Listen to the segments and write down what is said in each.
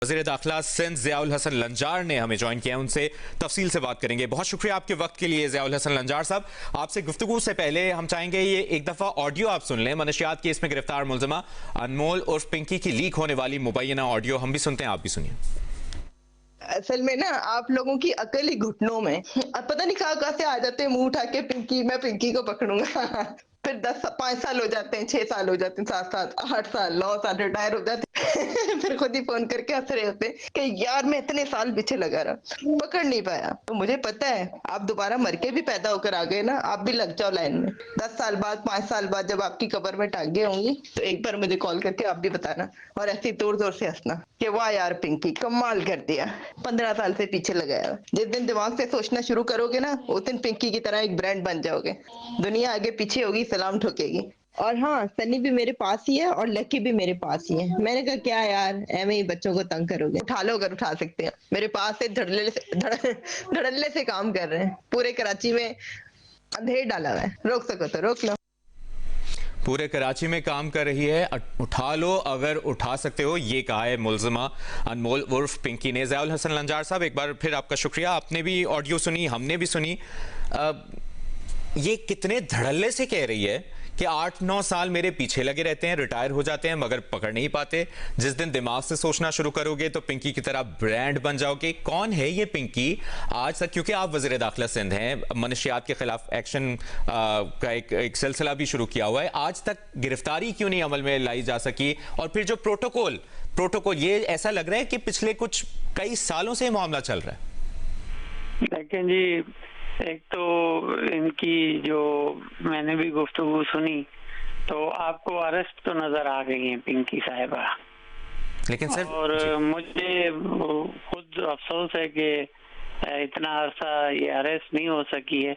वज़ीर दाखिला सिंध ज़ियाउल हसन लंजार ने हमें ज्वाइन किया है, उनसे तफसील से बात करेंगे। बहुत शुक्रिया आपके वक्त के लिए ज़ियाउल हसन लंजार साहब। आपसे गुफ्तगू से पहले हम चाहेंगे ये एक दफ़ा ऑडियो आप सुन लें। मनशियात केस में गिरफ्तार मुलजिमा अनमोल उर्फ पिंकी की लीक होने वाली मुबैना ऑडियो हम भी सुनते हैं, आप भी सुनिए। असल में ना आप लोगों की अकल ही घुटनों में। अब पता नहीं कहाँ से आ जाते हैं मुंह उठा के, पिंकी मैं पिंकी को पकड़ूंगा। फिर 5 साल हो जाते हैं, 6 साल हो जाते हैं, 7 साल, 8 साल, 9 साल रिटायर हो जाते हैं। फिर खुद ही फोन करके हंस रहे होते हैं कि यार मैं इतने साल पीछे लगा रहा, पकड़ नहीं पाया। तो मुझे पता है आप दोबारा मर के भी पैदा होकर आ गए ना, आप भी लग जाओ लाइन में। 10 साल बाद, 5 साल बाद जब आपकी कब्र में टांगे होंगी तो एक बार मुझे कॉल करके आप भी बताना और ऐसे ही जोर जोर से हंसना कि वाह यार पिंकी कमाल कर दिया, 15 साल से पीछे लगाया। जिस दिन दिमाग से सोचना शुरू करोगे ना, उस दिन पिंकी की तरह एक ब्रांड बन जाओगे। दुनिया आगे पीछे होगी, सलाम ठोकेगी। और हाँ, सन्नी भी मेरे पास ही है और लकी भी मेरे पास ही है। मैंने कहा क्या यार, ऐਵੇਂ ही बच्चों को तंग करोगे, उठा लो अगर उठा सकते हैं। मेरे पास से धड़ल्ले से काम कर रहे हैं। पूरे कराची में अंधेर डाला हुआ है, रोक सको तो रोक लो। पूरे कराची में काम कर रही है, उठा लो अगर उठा सकते हो, ये कहा है मुलजिमा अनमोल उर्फ पिंकी ने। ज़ियाउल हसन लंजार साहब, एक बार फिर आपका शुक्रिया। आपने भी ऑडियो सुनी, हमने भी सुनी। ये कितने धड़ल्ले से कह रही है कि 8-9 साल मेरे पीछे लगे रहते हैं, रिटायर हो जाते हैं मगर पकड़ नहीं पाते। जिस दिन दिमाग से सोचना शुरू करोगे तो पिंकी की तरह ब्रांड बन जाओगे। कौन है ये पिंकी आज तक? क्योंकि आप वज़ीर दाखिला सिंध हैं, मनशियात के खिलाफ एक्शन का एक सिलसिला भी शुरू किया हुआ है। आज तक गिरफ्तारी क्यों नहीं अमल में लाई जा सकी? और फिर जो प्रोटोकॉल ये ऐसा लग रहा है कि पिछले कुछ कई सालों से मामला चल रहा है। लेकिन जी, एक तो इनकी जो मैंने भी गुफ्तगू सुनी तो आपको अरेस्ट तो नजर आ गई है पिंकी साहिबा, लेकिन सर और मुझे खुद अफसोस है कि इतना अरसा ये अरेस्ट नहीं हो सकी है,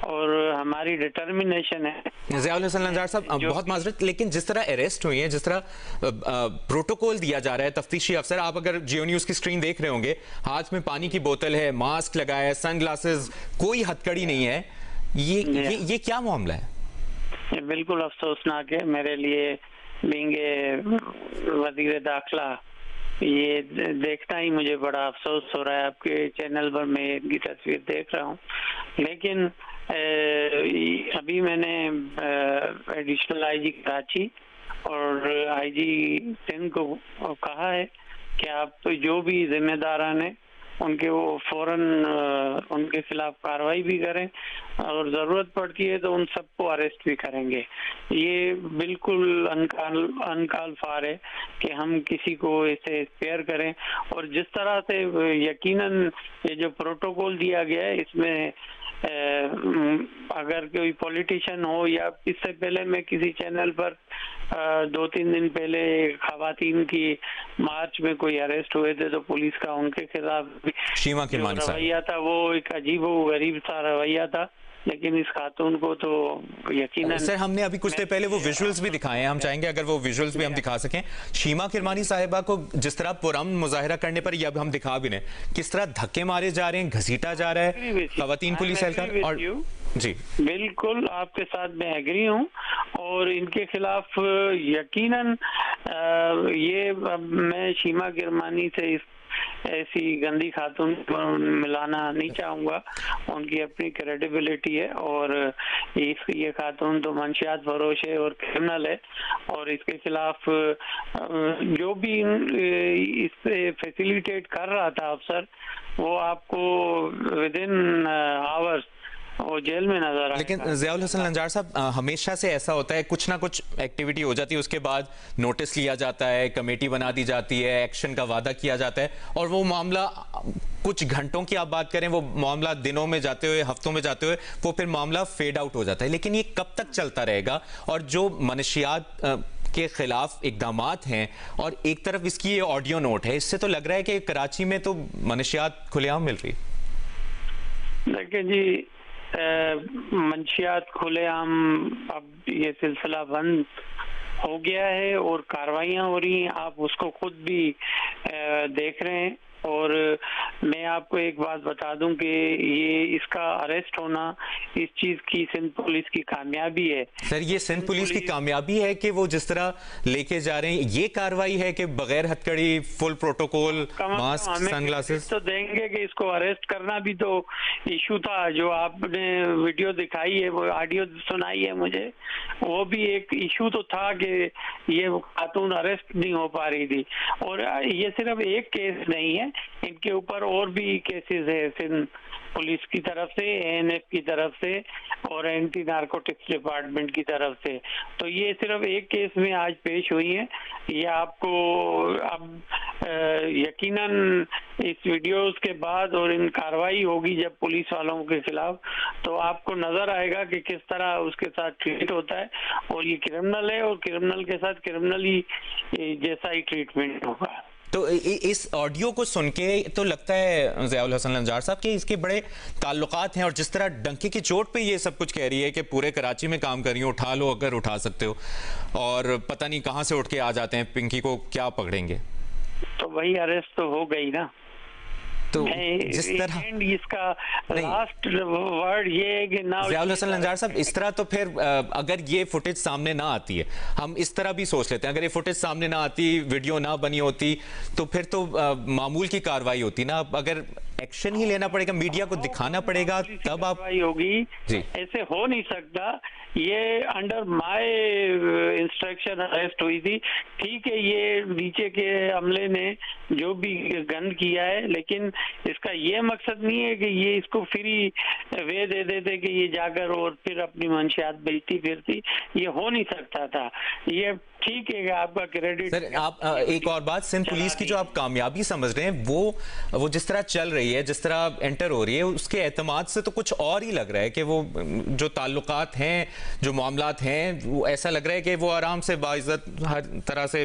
और हमारी डिटर्मिनेशन है। ज़ियाउल हसन लंजार साहब, बहुत माजरत, लेकिन जिस तरह अरेस्ट हुई है, जिस तरह प्रोटोकॉल दिया जा रहा है, तफ्तीशी अफसर, आप अगर जियो न्यूज़ की स्क्रीन देख रहे होंगे, हाथ में पानी की बोतल है, मास्क लगाया है, सन ग्लासेस, कोई हथकड़ी नहीं है। ये क्या मामला है? ये बिल्कुल अफसोसनाक है मेरे लिए, बीइंग वज़ीर दाखिला। ये देखना ही मुझे बड़ा अफसोस हो रहा है। आपके चैनल पर मैं इनकी तस्वीर देख रहा हूँ, लेकिन अभी मैंने एडिशनल आईजी कराची और आईजी सिंध को कहा है कि आप जो भी जिम्मेदारान हैं उनके वो फौरन उनके खिलाफ कार्रवाई भी करें, और जरूरत पड़ती है तो उन सबको अरेस्ट भी करेंगे। ये बिल्कुल अनकाल फार है कि हम किसी को इसे स्पेयर करें। और जिस तरह से यकीनन ये जो प्रोटोकॉल दिया गया है, इसमें अगर कोई पॉलिटिशियन हो, या इससे पहले मैं किसी चैनल पर 2-3 दिन पहले खवातीन की मार्च में कोई अरेस्ट हुए थे तो पुलिस का उनके खिलाफ शीमा जो रवैया था वो एक अजीब व गरीब सा रवैया था। लेकिन इस खातून को तो यकीनन सर, हमने अभी कुछ देर पहले वो विजुअल्स भी दिखाए हैं, हम चाहेंगे अगर वो विजुअल्स भी हम दिखा सकें। शीमा किरमानी साहिबा को जिस तरह पुरअमन मुजाहिरा करने पर, ये अब हम दिखा भी नहीं, किस तरह धक्के मारे जा रहे हैं, घसीटा जा रहा है खवातीन पुलिस एहलकार। और जी बिल्कुल आपके साथ मैं एग्री हूँ, और इनके खिलाफ यकीनन ये मैं शीमा किरमानी से ऐसी गंदी खातून को मिलाना नहीं चाहूँगा। उनकी अपनी क्रेडिबिलिटी है, और ये खातून तो मंशियात फरोश है और क्रिमिनल है, और इसके खिलाफ जो भी इससे फैसिलिटेट कर रहा था अफसर, वो आपको विद इन आवर्स वो जेल में नजर आएगा। लेकिन ज़ियाउल हसन लंजार साहब, हमेशा से ऐसा होता है, कुछ ना कुछ एक्टिविटी हो जाती है, उसके बाद नोटिस लिया जाता है, कमेटी बना दी जाती है, एक्शन का वादा किया जाता है, और वो मामला कुछ घंटों की आप बात करें, वो मामला दिनों में जाते हुए, हफ्तों में जाते हुए, वो फिर मामला फेड आउट हो जाता है। लेकिन ये कब तक चलता रहेगा? और जो मनशियात के खिलाफ इकदामात हैं, और एक तरफ इसकी ये ऑडियो नोट है, इससे तो लग रहा है कि कराची में तो मनशियात खुलेआम मिल रही है। देखिए जी, मंशियात खुलेआम, अब ये सिलसिला बंद हो गया है और कार्रवाइयाँ हो रही हैं, आप उसको खुद भी देख रहे हैं। और मैं आपको एक बात बता दूं कि ये इसका अरेस्ट होना इस चीज की सिंध पुलिस की कामयाबी है। सर ये सिंध पुलिस की कामयाबी है कि वो जिस तरह लेके जा रहे हैं, ये कार्रवाई है कि बगैर हथकड़ी, फुल प्रोटोकॉल, मास्क, सनग्लासेस तो देंगे कि इसको अरेस्ट करना भी तो इशू था। जो आपने वीडियो दिखाई है, वो ऑडियो सुनाई है मुझे, वो भी एक इशू तो था कि ये खातून अरेस्ट नहीं हो पा रही थी। और ये सिर्फ एक केस नहीं है, इनके ऊपर और भी केसेस है सिंध पुलिस की तरफ से, एएनएफ की तरफ से और एंटी नारकोटिक्स डिपार्टमेंट की तरफ से। तो ये सिर्फ एक केस में आज पेश हुई है। ये आपको अब यकीनन इस वीडियोस के बाद और इन कार्रवाई होगी जब पुलिस वालों के खिलाफ, तो आपको नजर आएगा कि किस तरह उसके साथ ट्रीट होता है। और ये क्रिमिनल है और क्रिमिनल के साथ क्रिमिनल ही जैसा ही ट्रीटमेंट होगा। तो इस ऑडियो को सुन के तो लगता है ज़ियाउल हसन लंजार साहब कि इसके बड़े ताल्लुकात हैं, और जिस तरह डंके की चोट पे ये सब कुछ कह रही है कि पूरे कराची में काम कर रही हो, उठा लो अगर उठा सकते हो, और पता नहीं कहां से उठ के आ जाते हैं, पिंकी को क्या पकड़ेंगे। तो वही अरेस्ट तो हो गई ना। तो जिस तरह इसका लास्ट वर्ड ये है कि ना ज़ियाउल हसन लंजार साहब, इस तरह तो फिर अगर ये फुटेज सामने ना आती है, हम इस तरह भी सोच लेते हैं, अगर ये फुटेज सामने ना आती, वीडियो ना बनी होती, तो फिर तो मामूल की कार्रवाई होती ना। अगर एक्शन ही लेना पड़ेगा, मीडिया को दिखाना पड़ेगा, तब आप होगी जी। ऐसे हो नहीं सकता। ये अंडर माय इंस्ट्रक्शन अरेस्ट हुई थी। ठीक है, ये नीचे के अमले ने जो भी गंद किया है, लेकिन इसका ये मकसद नहीं है कि ये इसको फ्री वे दे देते कि ये जाकर और फिर अपनी मंशियात बेचती फिरती। ये हो नहीं सकता था। ये ठीक है कि आपका क्रेडिट। सर आप एक और बात, सिंध पुलिस की जो आप कामयाबी समझ रहे हैं, वो जिस तरह चल रही है, जिस तरह एंटर हो रही है, उसके एतमाद से तो कुछ और ही लग रहा है कि वो जो ताल्लुकात हैं, जो मामलात हैं, वो ऐसा लग रहा है कि वो आराम से बाइज्जत हर तरह से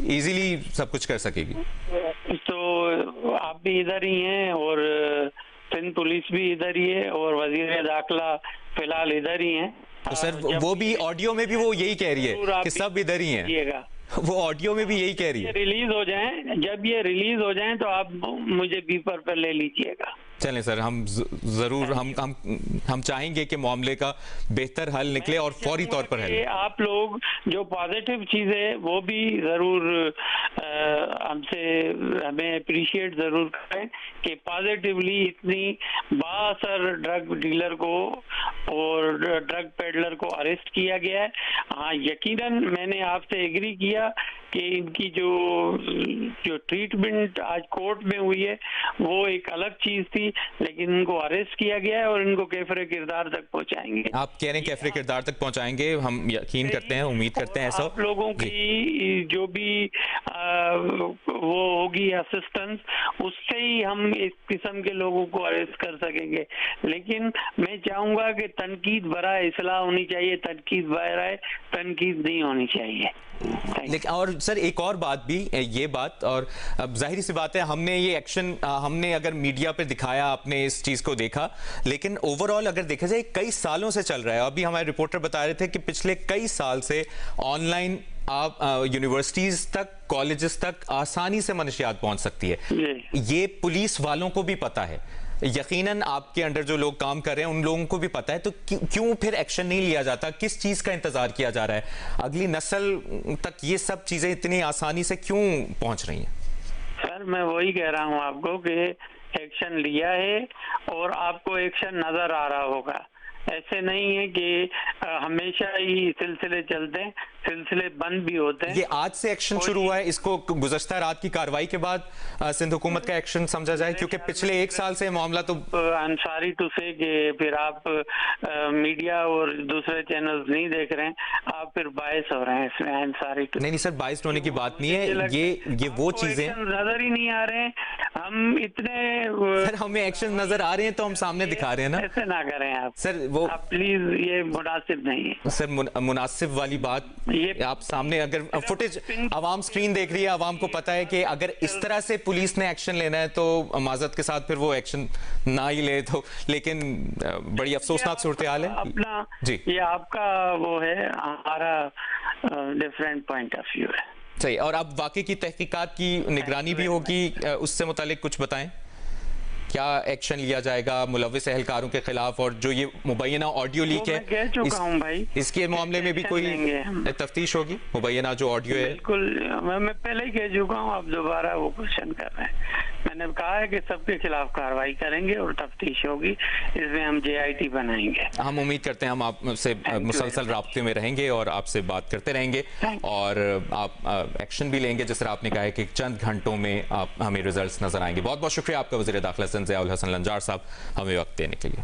इजीली सब कुछ कर सकेगी। तो आप भी इधर ही हैं और सिंध पुलिस भी इधर ही है और वजीर दाखिला फिलहाल इधर ही हैं। तो सर वो भी ऑडियो में भी वो यही कह रही है कि सब इधर ही हैं। वो ऑडियो में भी यही कह रही है। रिलीज हो जाएं, जब ये रिलीज हो जाएं तो आप मुझे बीपर पर ले लीजिएगा। चलें सर, हम जरूर हम चाहेंगे कि मामले का बेहतर हल निकले और फौरी तौर पर हल। आप लोग जो पॉजिटिव चीज है वो भी जरूर हमें अप्रिशिएट जरूर करें कि पॉजिटिवली इतनी बासर ड्रग डीलर को और ड्रग पेडलर को अरेस्ट किया गया है। हाँ, यकीनन मैंने आपसे एग्री किया कि इनकी जो ट्रीटमेंट आज कोर्ट में हुई है वो एक अलग चीज थी, लेकिन इनको अरेस्ट किया गया है और इनको कैफरे किरदार तक पहुंचाएंगे। आप कह रहे हैं कैफरे किरदार तक पहुंचाएंगे, हम यकीन करते हैं, उम्मीद करते हैं ऐसा। आप लोगों की जो भी वो होगी असिस्टेंस, उससे ही हम इस किस्म के लोगों को अरेस्ट कर सकेंगे। लेकिन मैं चाहूंगा कि तनकीद बराए इस्लाह होनी चाहिए, तनकीद बराए तनकीद नहीं होनी चाहिए। लेकिन और सर एक और बात भी, ये बात, और अब जाहिर सी बात है हमने ये एक्शन हमने अगर मीडिया पे दिखाया, आपने इस चीज को देखा, लेकिन ओवरऑल अगर देखा जाए कई सालों से चल रहा है। अभी हमारे रिपोर्टर बता रहे थे कि पिछले कई साल से ऑनलाइन आप यूनिवर्सिटीज तक, कॉलेजेस तक आसानी से मनशियात पहुंच सकती है। ये पुलिस वालों को भी पता है, यकीनन आपके अंडर जो लोग काम कर रहे हैं उन लोगों को भी पता है। तो क्यों फिर एक्शन नहीं लिया जाता? किस चीज का इंतजार किया जा रहा है? अगली नस्ल तक ये सब चीजें इतनी आसानी से क्यों पहुंच रही हैं? सर मैं वही कह रहा हूं आपको कि एक्शन लिया है और आपको एक्शन नजर आ रहा होगा। ऐसे नहीं है कि हमेशा ही सिलसिले चलते हैं, सिलसिले बंद भी होते हैं। ये आज से एक्शन शुरू हुआ है, इसको गुज़श्ता रात की कार्रवाई के बाद सिंध हुकूमत का एक्शन समझा जाए? क्योंकि पिछले एक साल से मामला तो अंसारी टू से कि फिर आप मीडिया और दूसरे चैनल्स नहीं देख रहे हैं, आप फिर बायस हो रहे हैं इसमें। अंसारी टू नहीं सर, बायस होने की बात नहीं है, ये वो चीजें नजर ही नहीं आ रहे हैं। हम इतने सर, हमें एक्शन नजर आ रहे हैं तो हम सामने दिखा रहे हैं ना। ऐसे ना करें आप सर, वो आप प्लीज, ये मुनासिब नहीं है सर। मुनासिब वाली बात ये आप सामने, अगर फुटेज आवाम स्क्रीन देख रही है, आवाम को पता है कि अगर इस तरह से पुलिस ने एक्शन लेना है तो माजरत के साथ फिर वो एक्शन ना ही ले तो, लेकिन बड़ी अफसोसनाक सूरत हाल है अपना जी। ये आपका वो है, हमारा डिफरेंट पॉइंट ऑफ व्यू है। सही। और अब वाकई की तहकीकात की निगरानी भी होगी, उससे मुतालिक कुछ बताएं। क्या एक्शन लिया जाएगा मुलविस एहलकारों के खिलाफ, और जो ये मुबैना ऑडियो लीक है, कह चुका हूं भाई, इसके मामले में भी कोई तफ्तीश होगी? मुबैना जो ऑडियो है, बिल्कुल मैं पहले ही कह चुका हूं, आप दोबारा वो क्वेश्चन कर रहे हैं। मैंने कहा है कि सबके खिलाफ कार्रवाई करेंगे और तफ्तीश होगी, इसमें हम JIT बनाएंगे। हम उम्मीद करते हैं हम आपसे मुसलसल राब्ते में रहेंगे और आपसे बात करते रहेंगे, और आप एक्शन भी लेंगे जिस तरह आपने कहा है कि चंद घंटों में आप हमें रिजल्ट्स नजर आएंगे। बहुत बहुत शुक्रिया आपका वज़ीर दाखिला ज़ियाउल हसन लंजार साहब, हमें वक्त देने के लिए।